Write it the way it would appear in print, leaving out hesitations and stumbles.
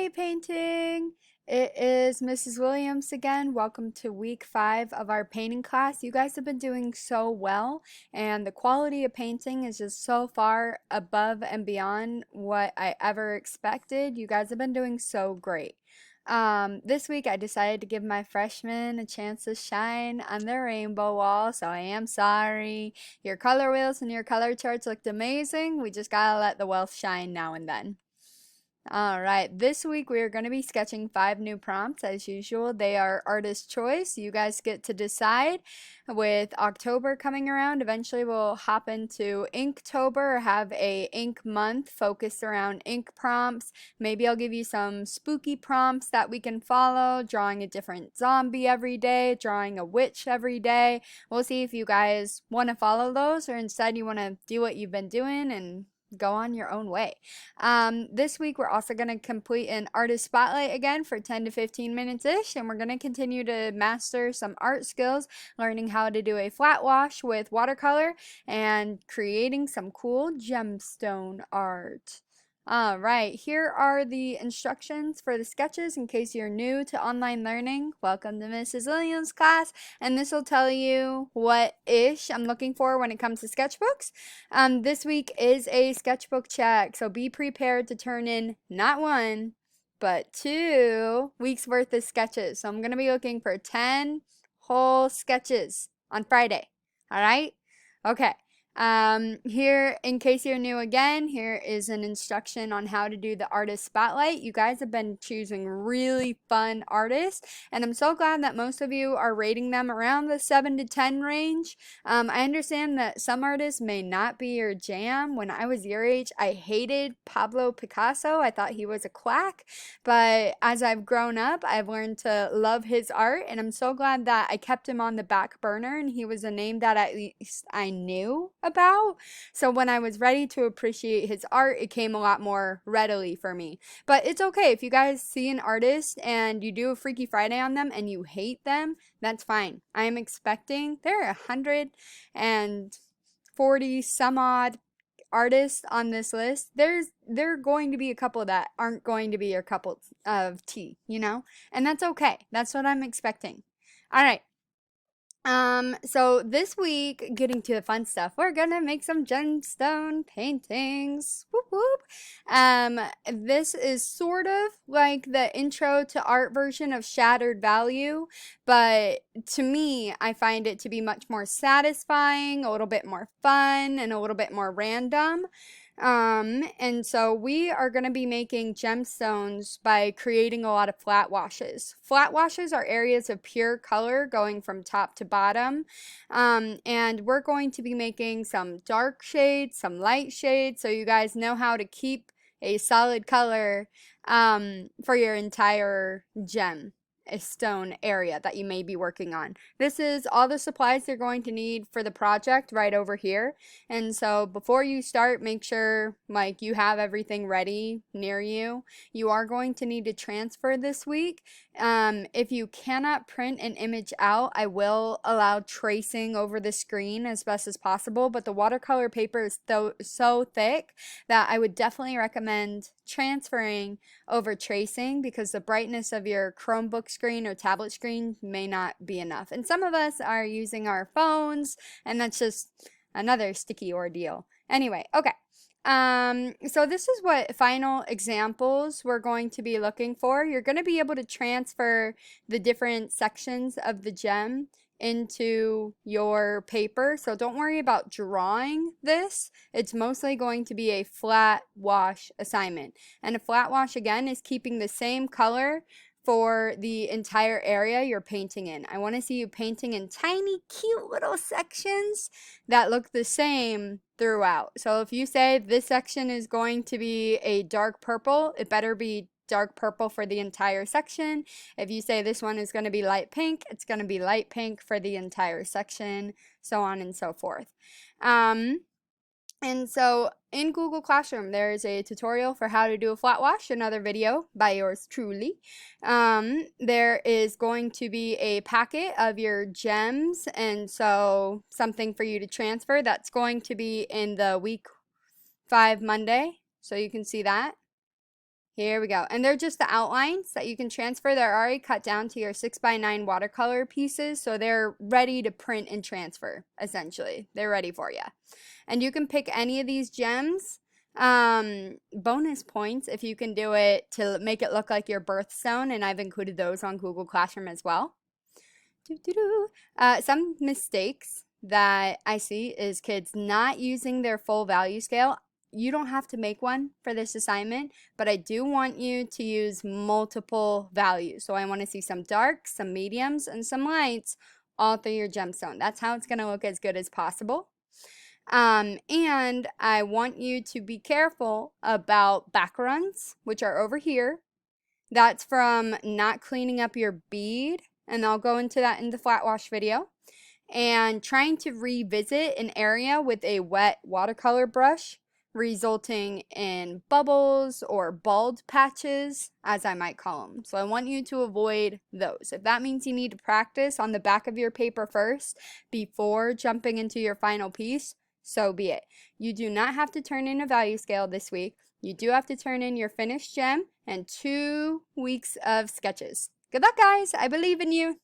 Hey painting! It is Mrs. Williams again. Welcome to week 5 of our painting class. You guys have been doing so well, and the quality of painting is just so far above and beyond what I ever expected. You guys have been doing so great. This week I decided to give my freshmen a chance to shine on the rainbow wall, so I am sorry. Your color wheels and your color charts looked amazing. We just gotta let the wealth shine now and then. All right, this week we are going to be sketching 5 new prompts as usual. They are artist choice. You guys get to decide. With October coming around, eventually we'll hop into Inktober or have a ink month focused around ink prompts. Maybe I'll give you some spooky prompts that we can follow, drawing a different zombie every day, drawing a witch every day. We'll see if you guys want to follow those or instead you want to do what you've been doing and go on your own way. This week we're also going to complete an artist spotlight again for 10 to 15 minutes ish, and we're going to continue to master some art skills, learning how to do a flat wash with watercolor and creating some cool gemstone art. All right, here are the instructions for the sketches in case you're new to online learning. Welcome to Mrs. Williams' class, and this will tell you what ish I'm looking for when it comes to sketchbooks. This week is a sketchbook check, so be prepared to turn in not 1, but 2 weeks worth of sketches. So I'm going to be looking for 10 whole sketches on Friday. All right? Okay. Here, in case you're new again, here is an instruction on how to do the artist spotlight. You guys have been choosing really fun artists, and I'm so glad that most of you are rating them around the 7 to 10 range. I understand that some artists may not be your jam. When I was your age, I hated Pablo Picasso. I thought he was a quack, but as I've grown up, I've learned to love his art, and I'm so glad that I kept him on the back burner, and he was a name that at least I knew about. So when I was ready to appreciate his art, it came a lot more readily for me. But it's okay if you guys see an artist and you do a Freaky Friday on them and you hate them, that's fine. I am expecting there are 140 some odd artists on this list. There are going to be a couple that aren't going to be your cup of tea, and that's okay. That's what I'm expecting. All right. So this week, getting to the fun stuff, we're gonna make some gemstone paintings. Whoop whoop. This is sort of like the intro to art version of Shattered Value, but to me, I find it to be much more satisfying, a little bit more fun, and a little bit more random. And so we are going to be making gemstones by creating a lot of flat washes. Flat washes are areas of pure color going from top to bottom. And we're going to be making some dark shades, some light shades, so you guys know how to keep a solid color for your entire gem stone area that you may be working on. This is all the supplies you're going to need for the project right over here. And so before you start, make sure like you have everything ready near you. You are going to need to transfer this week. If you cannot print an image out, I will allow tracing over the screen as best as possible, but the watercolor paper is so thick that I would definitely recommend transferring over tracing because the brightness of your Chromebook screen or tablet screen may not be enough. And some of us are using our phones, and that's just another sticky ordeal. Anyway, okay. So this is what final examples we're going to be looking for. You're going to be able to transfer the different sections of the gem into your paper. So don't worry about drawing this. It's mostly going to be a flat wash assignment. And a flat wash, again, is keeping the same color for the entire area you're painting in. I want to see you painting in tiny, cute little sections that look the same throughout. So if you say this section is going to be a dark purple, it better be dark purple for the entire section. If you say this one is going to be light pink, it's going to be light pink for the entire section, so on and so forth. And so in Google Classroom, there is a tutorial for how to do a flat wash, another video by yours truly. There is going to be a packet of your gems, and so something for you to transfer. That's going to be in the week 5 Monday, so you can see that Here we go. And they're just the outlines that you can transfer. They're already cut down to your 6x9 watercolor pieces, so they're ready to print and transfer, essentially. They're ready for you. And you can pick any of these gems. Bonus points if you can do it to make it look like your birthstone, and I've included those on Google Classroom as well. Some mistakes that I see is kids not using their full value scale. You don't have to make one for this assignment, but I do want you to use multiple values. So I want to see some darks, some mediums, and some lights all through your gemstone. That's how it's going to look as good as possible. And I want you to be careful about backruns, which are over here. That's from not cleaning up your bead, and I'll go into that in the flat wash video. And trying to revisit an area with a wet watercolor brush, resulting in bubbles or bald patches, as I might call them. So I want you to avoid those. If that means you need to practice on the back of your paper first before jumping into your final piece, so be it. You do not have to turn in a value scale this week. You do have to turn in your finished gem and 2 weeks of sketches. Good luck, guys. I believe in you.